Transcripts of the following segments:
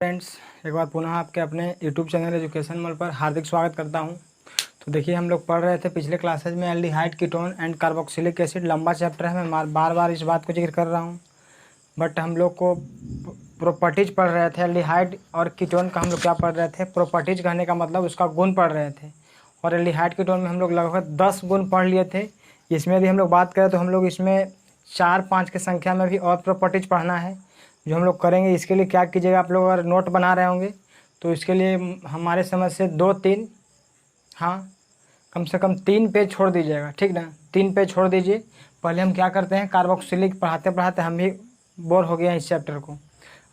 Friends, एक बार पुनः आपके अपने YouTube चैनल एजुकेशन मॉल पर हार्दिक स्वागत करता हूं। तो देखिए, हम लोग पढ़ रहे थे पिछले क्लासेज में aldehyde, ketone and carboxylic acid. लंबा चैप्टर है, मैं बार बार इस बात को जिक्र कर रहा हूं। बट हम लोग को प्रॉपर्टीज पढ़ रहे थे। एल्डिहाइड और कीटोन का हम लोग क्या पढ़ रहे थे? प्रॉपर्टीज कहने का मतलब उसका गुण पढ़ रहे थे। और एल्डिहाइड कीटोन में हम लोग लगभग 10 गुण पढ़ लिए थे। इसमें यदि हम लोग बात करें तो हम लोग इसमें 4-5 की संख्या में भी और प्रॉपर्टीज पढ़ना है, जो हम लोग करेंगे। इसके लिए क्या कीजिएगा, आप लोग अगर नोट बना रहे होंगे तो इसके लिए हमारे समझ से 2-3, हाँ, कम से कम 3 पेज छोड़ दीजिएगा, ठीक ना। 3 पेज छोड़ दीजिए। पहले हम क्या करते हैं, कार्बोक्सिलिक पढ़ाते पढ़ाते हम भी बोर हो गए हैं इस चैप्टर को।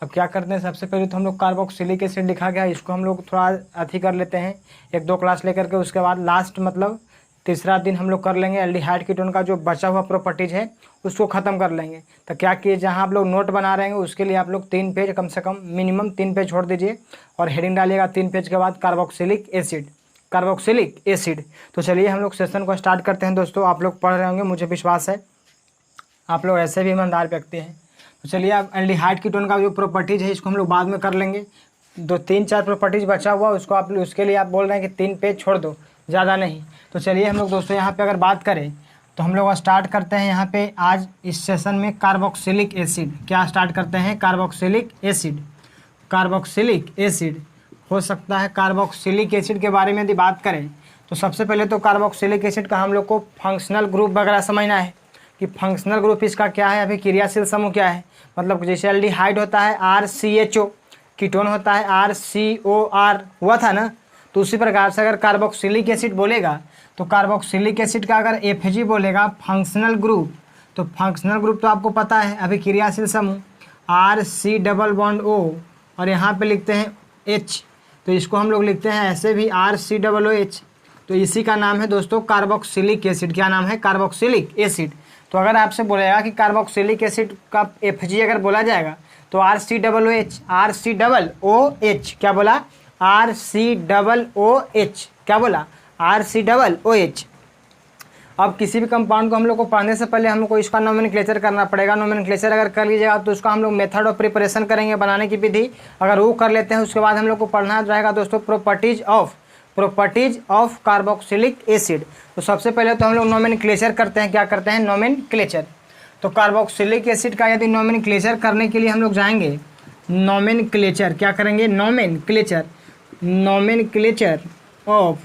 अब क्या करते हैं, सबसे पहले तो हम लोग कार्बोक्सिलिक एसिड लिखा गया, इसको हम लोग थोड़ा अथी कर लेते हैं 1-2 क्लास लेकर के। उसके बाद लास्ट मतलब तीसरा दिन हम लोग कर लेंगे एल्डिहाइड कीटोन का जो बचा हुआ प्रॉपर्टीज है उसको ख़त्म कर लेंगे। तो क्या किए, जहाँ आप लोग नोट बना रहे हैं उसके लिए आप लोग 3 पेज, कम से कम मिनिमम 3 पेज छोड़ दीजिए और हेडिंग डालिएगा 3 पेज के बाद कार्बोक्सिलिक एसिड, कार्बोक्सिलिक एसिड। तो चलिए हम लोग सेशन को स्टार्ट करते हैं। दोस्तों, आप लोग पढ़ रहे होंगे, मुझे विश्वास है आप लोग ऐसे भी ईमानदार व्यक्ति हैं। तो चलिए, अब एल्डिहाइड कीटोन का जो प्रॉपर्टीज है इसको हम लोग बाद में कर लेंगे। 2-3-4 प्रॉपर्टीज बचा हुआ उसको आप, उसके लिए आप बोल रहे हैं कि 3 पेज छोड़ दो, ज़्यादा नहीं। तो चलिए हम लोग दोस्तों यहाँ पे अगर बात करें तो हम लोग स्टार्ट करते हैं यहाँ पे आज इस सेशन में कार्बोक्सिलिक एसिड। क्या स्टार्ट करते हैं? Carboxylic acid. कार्बोक्सिलिक एसिड हो सकता है। कार्बोक्सिलिक एसिड के बारे में यदि बात करें तो सबसे पहले तो कार्बोक्सिलिक एसिड का हम लोग को फंक्शनल ग्रुप वगैरह समझना है कि फंक्शनल ग्रुप इसका क्या है, अभी क्रियाशील समूह क्या है। मतलब जैसे एल्डिहाइड होता है RCHO, कीटोन होता है RCOR, हुआ था ना। तो उसी प्रकार से अगर कार्बोक्सिलिक एसिड बोलेगा तो कार्बोक्सिलिक एसिड का अगर FG बोलेगा फंक्शनल ग्रुप, तो फंक्शनल ग्रुप तो आपको पता है, अभी क्रियाशील समूह RC+O और यहाँ पे लिखते हैं H, तो इसको हम लोग लिखते हैं ऐसे भी RCOOH। तो इसी का नाम है दोस्तों कार्बोक्सिलिक एसिड। क्या नाम है? Carboxylic acid. तो अगर आपसे बोलेगा कि कार्बोक्सिलिक एसिड का FG अगर बोला जाएगा तो RCOOH, RCOOH क्या बोला? RCOOH क्या बोला? RCOOH। अब किसी भी कंपाउंड को हम लोग को पढ़ने से पहले हम लोग को इसका नोमेनक्लेचर करना पड़ेगा। नोमेनक्लेचर अगर कर लीजिएगा तो उसका हम लोग मेथड ऑफ प्रिपरेशन करेंगे, बनाने की विधि। अगर वो कर लेते हैं उसके बाद हम लोग को पढ़ना रहेगा दोस्तों प्रॉपर्टीज ऑफ कार्बोक्सिलिक एसिड। तो सबसे पहले तो हम लोग नोमेनक्लेचर करते हैं। क्या करते हैं? नोमेनक्लेचर। तो कार्बोक्सिलिक एसिड का यदि नोमेनक्लेचर करने के लिए हम लोग जाएंगे, नोमेनक्लेचर क्या करेंगे? Nomenclature of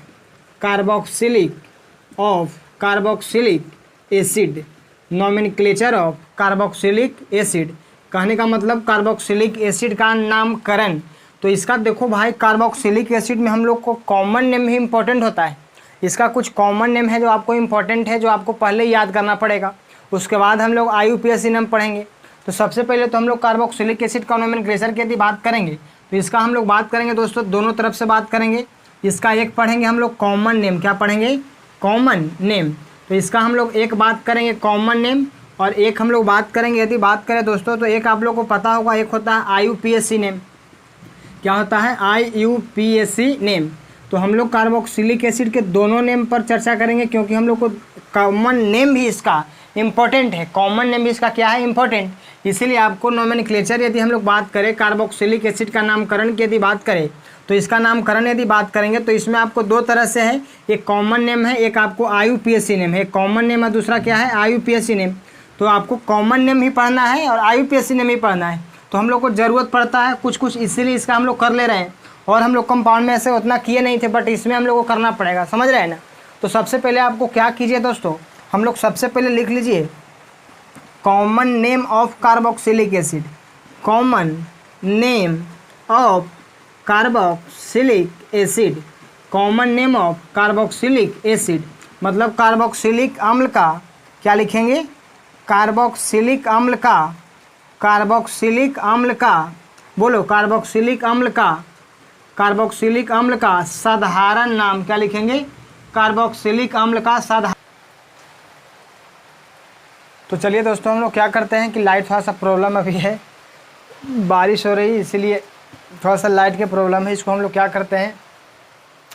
carboxylic acid. Nomenclature of carboxylic acid कहने का मतलब कार्बोक्सिलिक एसिड का नामकरण। तो इसका देखो भाई, कार्बोक्सिलिक एसिड में हम लोग को कॉमन नेम ही इंपॉर्टेंट होता है। इसका कुछ कॉमन नेम है जो आपको इंपॉर्टेंट है, जो आपको पहले याद करना पड़ेगा। उसके बाद हम लोग IUPAC नेम पढ़ेंगे। तो सबसे पहले तो हम लोग कार्बोक्सिलिक एसिड का नोमेनक्लेचर की यदि बात करेंगे तो इसका हम लोग बात करेंगे दोस्तों, दोनों तरफ से बात करेंगे। इसका एक पढ़ेंगे हम लोग कॉमन नेम। क्या पढ़ेंगे? Common name. तो इसका हम लोग एक बात करेंगे कॉमन नेम, और एक हम लोग बात करेंगे, यदि बात करें दोस्तों तो एक आप लोग को पता होगा, एक होता है IUPAC नेम। क्या होता है? IUPAC name. तो हम लोग कार्बोक्सिलिक एसिड के दोनों नेम पर चर्चा करेंगे, क्योंकि हम लोग को कॉमन नेम भी इसका इंपॉर्टेंट है। कॉमन नेम भी इसका क्या है? इंपॉर्टेंट। इसीलिए आपको नोमेनक्लेचर यदि हम लोग बात करें, कार्बोक्सिलिक एसिड का नामकरण की यदि बात करें तो इसका नामकरण यदि बात करेंगे तो इसमें आपको 2 तरह से है। एक कॉमन नेम है, एक आपको IUPAC नेम है। एक कॉमन नेम है, दूसरा क्या है? IUPAC name. तो आपको कॉमन नेम ही पढ़ना है और IUPAC नेम ही पढ़ना है। तो हम लोग को ज़रूरत पड़ता है कुछ, इसीलिए इसका हम लोग कर ले रहे हैं। और हम लोग कंपाउंड में ऐसे उतना किए नहीं थे, बट इसमें हम लोग को करना पड़ेगा, समझ रहे हैं ना। तो सबसे पहले आपको क्या कीजिए दोस्तों, हम लोग सबसे पहले लिख लीजिए common name of carboxylic acid. Common name of carboxylic acid. Common name of carboxylic acid मतलब कार्बोक्सिलिक अम्ल का क्या लिखेंगे? कार्बोक्सिलिक अम्ल का, कार्बोक्सिलिक अम्ल का, बोलो, कार्बोक्सिलिक अम्ल का, कार्बोक्सिलिक अम्ल का साधारण नाम क्या लिखेंगे? कार्बोक्सिलिक अम्ल का साधारण। तो चलिए दोस्तों, हम लोग क्या करते हैं कि लाइट थोड़ा सा प्रॉब्लम अभी है, बारिश हो रही है इसीलिए थोड़ा सा लाइट की प्रॉब्लम है। इसको हम लोग क्या करते हैं,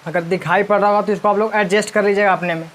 अगर दिखाई पड़ रहा होगा तो इसको आप लोग एडजस्ट कर लीजिएगा अपने में।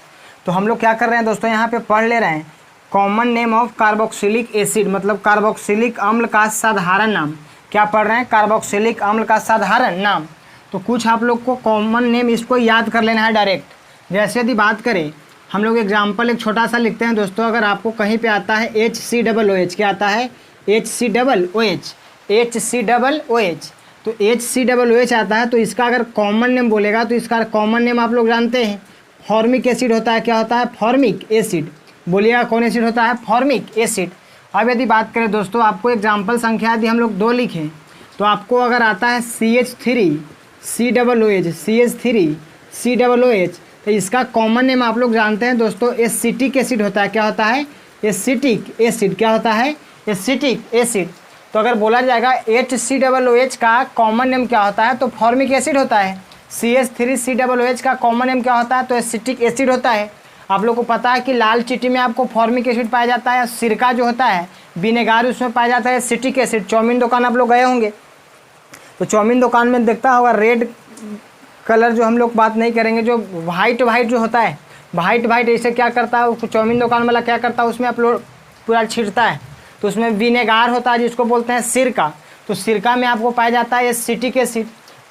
तो हम लोग क्या कर रहे हैं दोस्तों, यहाँ पे पढ़ ले रहे हैं common name of carboxylic acid मतलब कार्बोक्सिलिक अम्ल का साधारण नाम। क्या पढ़ रहे हैं, कार्बोक्सिलिक अम्ल का साधारण नाम। तो कुछ आप लोग को कॉमन नेम इसको याद कर लेना है डायरेक्ट। जैसे यदि बात करें हम लोग एग्जाम्पल एक छोटा सा लिखते हैं दोस्तों, अगर आपको कहीं पे आता है HCOOH, क्या आता है HCOOH, HCOOH, तो HCOOH आता है, तो इसका अगर कॉमन नेम बोलेगा तो इसका कॉमन नेम आप लोग जानते हैं, फॉर्मिक एसिड होता है। क्या होता है, फॉर्मिक एसिड। बोलिएगा कौन एसिड होता है, फॉर्मिक एसिड। अब यदि बात करें दोस्तों, आपको एग्जाम्पल संख्या यदि हम लोग 2 लिखें तो आपको अगर आता है CH3COOH, तो इसका कॉमन नेम आप लोग जानते हैं दोस्तों, एसिटिक एसिड होता है। क्या होता है, एसिटिक एसिड। क्या होता है, एसिटिक एसिड। तो अगर बोला जाएगा HCOOH का कॉमन नेम क्या होता है, तो फॉर्मिक एसिड होता है। CH3COOH का कॉमन नेम क्या होता है, तो एसिटिक एसिड होता है। आप लोग को पता है कि लाल चीटी में आपको फॉर्मिक एसिड पाया जाता है, सिरका जो होता है विनेगार उसमें पाया जाता है एसिटिक एसिड। चाउमीन दुकान आप लोग गए होंगे तो चाउमीन दुकान में देखता होगा रेड कलर, जो हम लोग बात नहीं करेंगे, जो वाइट जो होता है, वाइट ऐसे क्या करता है उसको चाउमीन दुकान वाला क्या करता है, उसमें आप लोग पूरा छिड़ता है, तो उसमें विनेगार होता है जिसको बोलते हैं सिरका। तो सिरका में आपको पाया जाता है एसिटिक एसिड।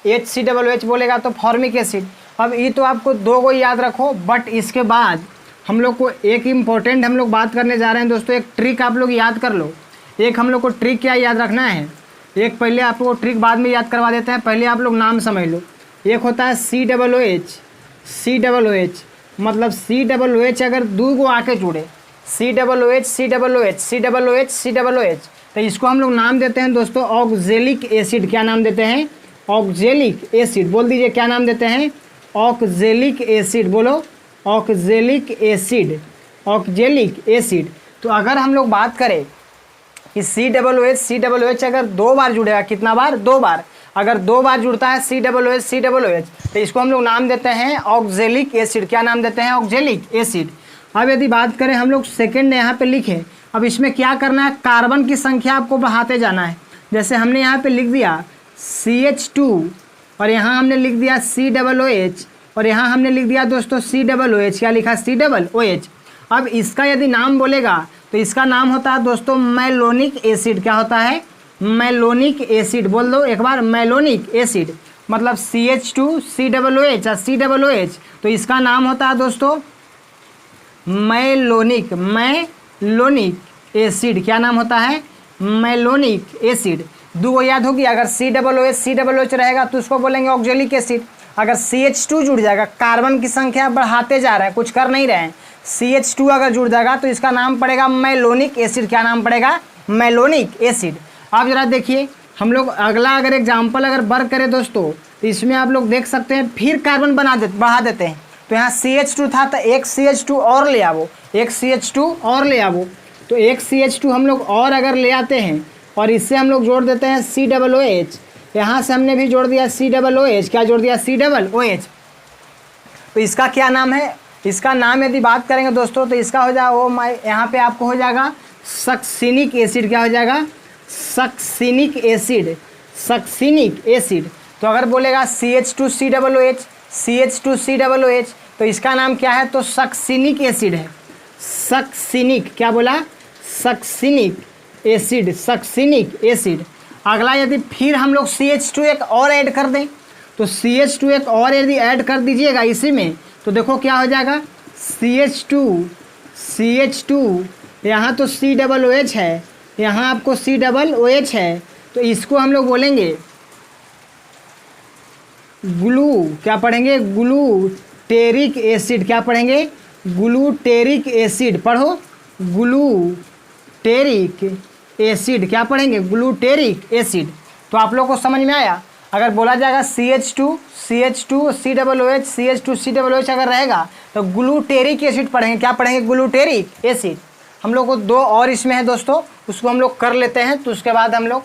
HCOOH बोलेगा तो फॉर्मिक एसिड। अब ये तो आपको 2 को याद रखो, बट इसके बाद हम लोग को एक इम्पोर्टेंट हम लोग बात करने जा रहे हैं दोस्तों। एक ट्रिक आप लोग याद कर लो। एक हम लोग को ट्रिक क्या याद रखना है, एक पहले आप लोग को ट्रिक बाद में याद करवा देते हैं, पहले आप लोग नाम समझ लो। एक होता है COOH, मतलब COOH अगर 2 को आके जुड़े, COOH, तो इसको हम लोग नाम देते हैं दोस्तों ऑक्जेलिक एसिड। क्या नाम देते हैं, ऑक्जेलिक एसिड। बोल दीजिए क्या नाम देते हैं, ऑक्जेलिक एसिड। बोलो, ऑक्जेलिक एसिड, ऑक्जेलिक एसिड। तो अगर हम लोग बात करें कि COOH अगर 2 बार जुड़ेगा, कितना बार, 2 बार, अगर 2 बार जुड़ता है COOH, तो इसको हम लोग नाम देते हैं ऑक्जेलिक एसिड। क्या नाम देते हैं, ऑक्जेलिक एसिड। अब यदि बात करें हम लोग सेकेंड यहाँ पे लिखें, अब इसमें क्या करना है, कार्बन की संख्या आपको बढ़ाते जाना है। जैसे हमने यहाँ पे लिख दिया CH2 और यहाँ हमने लिख दिया COOH और यहाँ हमने लिख दिया दोस्तों COOH। क्या लिखा, COOH। अब इसका यदि नाम बोलेगा तो इसका नाम होता है दोस्तों मैलोनिक एसिड। क्या होता है, मैलोनिक एसिड। बोल दो एक बार, मैलोनिक एसिड। मतलब CH2COOH और COOH, तो इसका नाम होता है दोस्तों मैलोनिक एसिड। क्या नाम होता है, मैलोनिक एसिड। 2 को याद होगी, अगर COOH रहेगा तो उसको बोलेंगे ऑक्जेलिक एसिड। अगर CH2 जुड़ जाएगा, कार्बन की संख्या बढ़ाते जा रहे हैं, कुछ कर नहीं रहे हैं, CH2 अगर जुड़ जाएगा तो इसका नाम पड़ेगा मैलोनिक एसिड। क्या नाम पड़ेगा, मैलोनिक एसिड। अब जरा देखिए हम लोग अगला अगर एग्जाम्पल अगर वर्क करें दोस्तों, तो इसमें आप लोग देख सकते हैं फिर कार्बन बढ़ा देते हैं। तो यहाँ CH2 था तो एक CH2 और ले आवो, एक CH2 और ले आवो। तो एक CH2 हम लोग और अगर ले आते हैं और इससे हम लोग जोड़ देते हैं COOH। यहाँ से हमने भी जोड़ दिया COOH। क्या जोड़ दिया, COOH। तो इसका क्या नाम है, इसका नाम यदि बात करेंगे दोस्तों तो इसका हो जाएगा वो यहाँ पे आपको हो जाएगा सक्सिनिक एसिड। क्या हो जाएगा, सक्सिनिक एसिड, सक्सिनिक एसिड। तो अगर बोलेगा CH2COOH, तो इसका नाम क्या है, तो सक्सिनिक एसिड है। सक्सिनिक, क्या बोला, सक्सिनिक एसिड, सक्सिनिक एसिड। अगला यदि फिर हम लोग CH2 एक और ऐड कर दें, तो CH2 एक और यदि ऐड कर दीजिएगा इसी में, तो देखो क्या हो जाएगा, CH2 यहाँ तो COOH है, यहाँ आपको COOH है, तो इसको हम लोग बोलेंगे क्या पढ़ेंगे, ग्लूटेरिक एसिड। क्या पढ़ेंगे, ग्लूटेरिक एसिड। पढ़ो, ग्लूटेरिक एसिड। क्या पढ़ेंगे, ग्लूटेरिक एसिड। तो आप लोग को समझ में आया। अगर बोला जाएगा CH2 COOH CH2COOH अगर रहेगा तो ग्लूटेरिक एसिड पढ़ेंगे। क्या पढ़ेंगे, ग्लूटेरिक एसिड। हम लोग को 2 और इसमें है दोस्तों, उसको हम लोग कर लेते हैं, तो उसके बाद हम लोग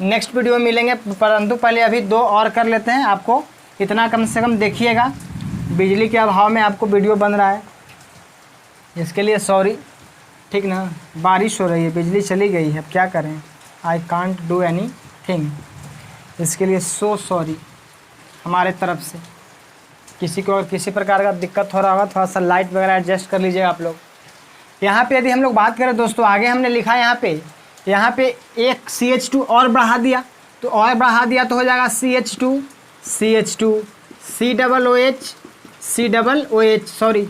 नेक्स्ट वीडियो में मिलेंगे। परंतु पहले अभी 2 और कर लेते हैं। आपको इतना कम से कम देखिएगा, बिजली के अभाव में आपको वीडियो बन रहा है, इसके लिए सॉरी, ठीक ना। बारिश हो रही है, बिजली चली गई है, अब क्या करें, I can't do any thing, इसके लिए सो सॉरी हमारे तरफ से। किसी को अगर किसी प्रकार का दिक्कत हो रहा होगा, थोड़ा सा लाइट वगैरह एडजस्ट कर लीजिएगा आप लोग। यहाँ पे यदि हम लोग बात करें दोस्तों, आगे हमने लिखा है यहाँ पे एक CH2 और बढ़ा दिया, तो तो और बढ़ा दिया तो हो जाएगा CH2 COOH सॉरी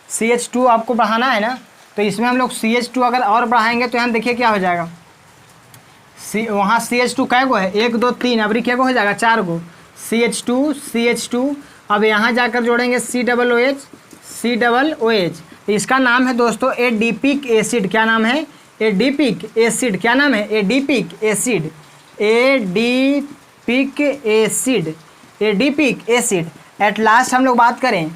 CH2 आपको बढ़ाना है ना, तो इसमें हम लोग CH2 अगर और बढ़ाएंगे तो यहाँ देखिए क्या हो जाएगा। वहाँ CH2 कै गो है, 1 2 3, अबरी क्या गो हो जाएगा 4 गो CH2। अब यहाँ जाकर जोड़ेंगे COOH। तो इसका नाम है दोस्तों एडिपिक एसिड। क्या नाम है? Adipic acid. क्या नाम है? Adipic acid. Adipic acid. At last हम लोग बात करें,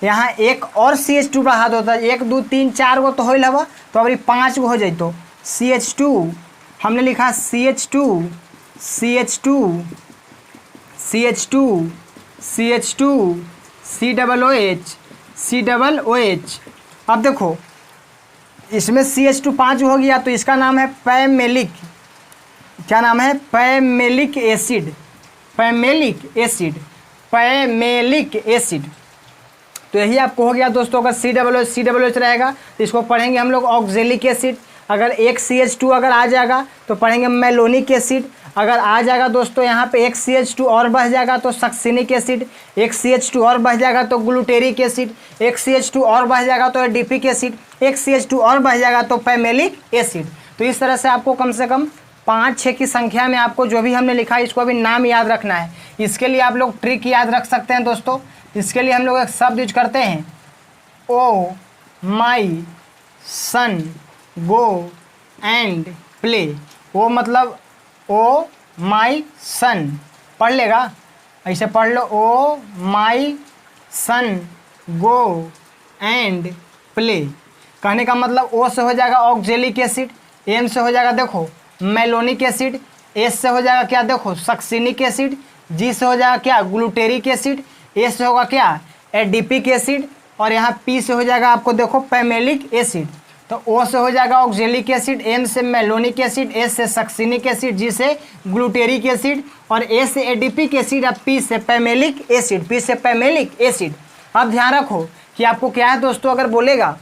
यहाँ एक और CH2 बढ़ा दो, 1 2 3 4 गो तो हो हवा, तो अभी 5 गो हो जाए तो CH2 हमने लिखा CH2 COOH। अब देखो इसमें CH2 5 हो गया, तो इसका नाम है पैमेलिक। क्या नाम है? पैमेलिक एसिड। तो यही आपको हो गया दोस्तों। अगर COOH रहेगा तो इसको पढ़ेंगे हम लोग ऑक्जेलिक एसिड। अगर एक CH2 अगर आ जाएगा तो पढ़ेंगे मेलोनिक एसिड। अगर आ जाएगा दोस्तों यहाँ पे एक CH2 और बढ़ जाएगा तो सक्सिनिक एसिड। एक CH2 और बढ़ जाएगा तो ग्लूटेरिक एसिड। एक CH2 और बढ़ जाएगा तो एडिपिक एसिड। एक CH2 और बढ़ जाएगा तो पैमेलिक एसिड। तो इस तरह से आपको कम से कम 5-6 की संख्या में आपको जो भी हमने लिखा है इसको अभी नाम याद रखना है। इसके लिए आप लोग ट्रिक याद रख सकते हैं दोस्तों। इसके लिए हम लोग एक शब्द यूज करते हैं, ओ माई सन गो एंड प्ले। वो मतलब ओ माई सन, पढ़ लेगा ऐसे पढ़ लो, ओ माई सन गो एंड प्ले। कहने का मतलब ओ से हो जाएगा ऑक्जेलिक एसिड, एम से हो जाएगा देखो मेलोनिक एसिड, एस से हो जाएगा क्या देखो सक्सिनिक एसिड, जी से हो जाएगा क्या ग्लूटेरिक एसिड, ए से होगा क्या एडिपिक एसिड, और यहाँ पी से हो जाएगा आपको देखो पैमेलिक एसिड। तो ओ से हो जाएगा ऑक्जेलिक एसिड, एम से मेलोनिक एसिड, एस से सक्सिनिक एसिड, जी से ग्लूटेरिक एसिड, और ए से एडिपिक एसिड, और पी से पैमेलिक एसिड। अब ध्यान रखो कि आपको क्या है दोस्तों, अगर बोलेगा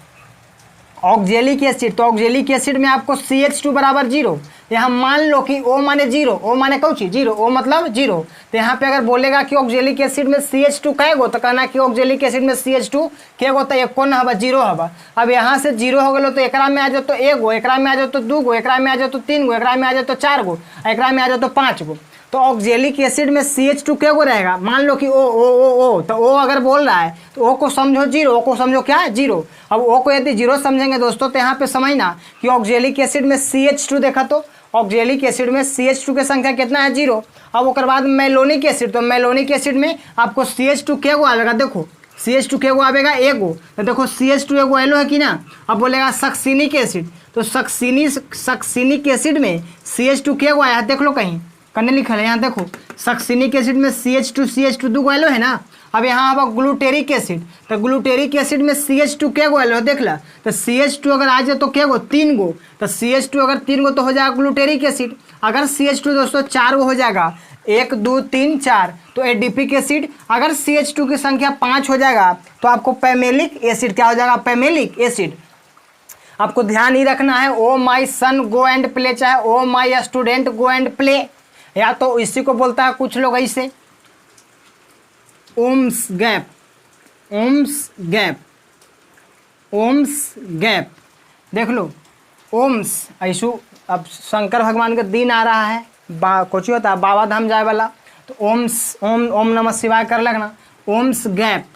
ऑक्जेलिक एसिड तो ऑक्जेलिक एसिड में आपको CH2 बराबर 0। यहाँ मान लो कि O माने 0, O माने कौन चीज 0, O मतलब 0। तो यहाँ पे अगर बोलेगा कि ऑक्जेलिक एसिड में CH2 कै गो, तो कहना कि ऑक्जेलिक एसिड में CH2 कै गो, तो एक कौन हवा 0 हवा। अब यहाँ से 0 हो गलो तो एकरा में आ जाओ तो 1 गो, एकरा में आ जाओ तो 2 गो, एकरा में आ जाओ तो 3 गो, एकरा में आ जाओ तो 4 गो, एकरा में आ जाओ तो 5 गो। तो ऑक्जेलिक एसिड में CH2 क्या गो रहेगा, मान लो कि ओ तो ओ अगर बोल रहा है तो ओ को समझो 0, ओ को समझो क्या 0। अब ओ को यदि 0 समझेंगे दोस्तों तो यहाँ पे समझना कि ऑक्जेलिक एसिड में CH2 देखा, तो ऑक्जेलिक एसिड में CH2 की संख्या कितना है 0। अब उसके बाद मेलोनिक एसिड, तो मेलोनिक एसिड में आपको CH2 क्या गो आएगा, देखो CH2 क्या गो आएगा 1 गो, तो देखो CH2 एगो एलो है कि ना। अब बोलेगा सक्सिनिक एसिड, तो सक्सिनिक एसिड में CH2 क्या गो आया है, देख लो कहीं कन्ने लिखा है यहाँ देखो, सक्सिनिक एसिड में CH2 दो गो एलो है ना। अब यहाँ अब ग्लूटेरिक एसिड, तो ग्लूटेरिक एसिड में CH2 क्या गो एलो है देख ला, तो CH2 अगर आ जाए तो क्या गो 3 गो, तो CH2 अगर 3 गो तो हो जाएगा ग्लूटेरिक एसिड। अगर CH2 दोस्तों 4 गो हो जाएगा, 1 2 3 4, तो एडिपिक एसिड। अगर CH2 की संख्या 5 हो जाएगा तो आपको पैमेलिक एसिड क्या हो जाएगा, पैमेलिक एसिड। आपको ध्यान ही रखना है, ओ माई सन गो एंड प्ले, चाहे O my student go and play, या तो इसी को बोलता है कुछ लोग ऐसे ओम्स गैप, देख लो ओम्स ऐसू। अब शंकर भगवान का दिन आ रहा है, कुछ होता है बाबा धाम जाए वाला, तो ओम्स ओम नमः शिवाय कर लगना, ओम्स गैप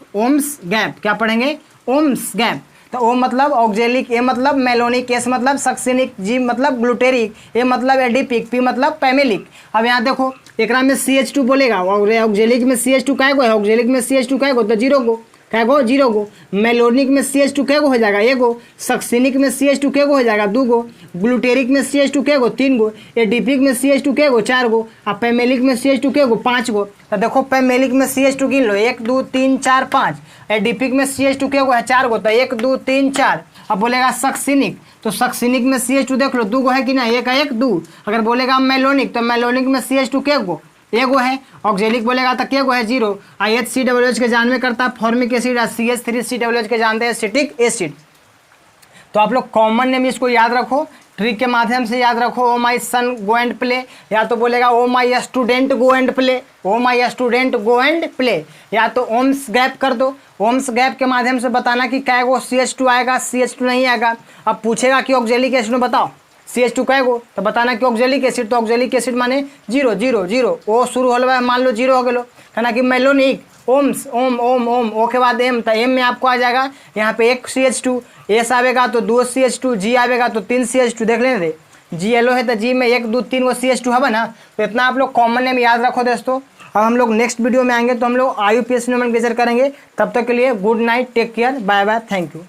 क्या पढ़ेंगे, ओम्स गैप। तो ओ मतलब ऑक्जेलिक, ए मतलब मेलोनिक, एस मतलब सक्सिनिक, जी मतलब ग्लूटेरिक, ए मतलब एडिपिक, पी मतलब पैमेलिक। अब यहाँ देखो एकरा में CH2 बोलेगा, और ऑक्जेलिक में CH2 कै गो है, ऑक्जेलिक में CH2 कै गो, तो 0 गो, कै गो 0 गो। मेलोनिक में CH2 कै गो हो जाएगा 1 गो, सक्सिनिक में CH2 कै गो हो जाएगा 2 गो, ग्लूटेरिक में CH2 कै गो 3 गो, एडिपिक में CH2 कै गो 4 गो, और पैमेलिक में CH2 कै गो 5 गो। तो देखो पैमेलिक में CH2 गिन लो 1 2 3 4 5, एडिपिक में CH2 क्या गो है 4 गो, तो 1 2 3 4। अब बोलेगा सक्सिनिक, तो सक्सिनिक में CH2 देख लो 2 गो है कि ना, 1 है 1 2। अगर बोलेगा मेलोनिक, तो मेलोनिक में CH2 क्या गो 1 गो है। ऑक्जेलिक बोलेगा तो क्या गो है 0। HCOOH के जानवे करता है फॉर्मिक एसिड, और CH3COOH के जानते हैं एसिटिक एसिड। तो आप लोग कॉमन नेम इसको याद रखो ट्रिक के माध्यम से याद रखो, ओ माई सन गो एंड प्ले, या तो बोलेगा O my student go and play, O my student go and play, या तो ओम्स गैप कर दो। ओम्स गैप के माध्यम से बताना कि कै गो CH2 आएगा, CH2 नहीं आएगा। अब पूछेगा कि ऑक्जेलिक एसिड में बताओ CH2 कै गो, तो बताना कि ऑक्जेलिक एसिड, तो ऑक्जेलिक एसिड माने 0 0 0, ओ शुरू होल मान लो 0 हो गलो। कहना कि मेलोनिक ओम्स, ओम ओम ओम, ओ के बाद एम, तो एम में आपको आ जाएगा यहाँ पे 1 CH2, एस आवेगा तो 2 CH2, जी आवेगा तो 3 CH2। देख लेने दे, जी येलो है तो जी में 1 2 3 वो CH2 है ना। तो इतना आप लोग कॉमन नेम याद रखो दोस्तों। अब हम लोग नेक्स्ट वीडियो में आएंगे तो हम लोग IUPAC नोमेनक्लेचर करेंगे। तब तक के लिए good night, take care, bye bye, thank you.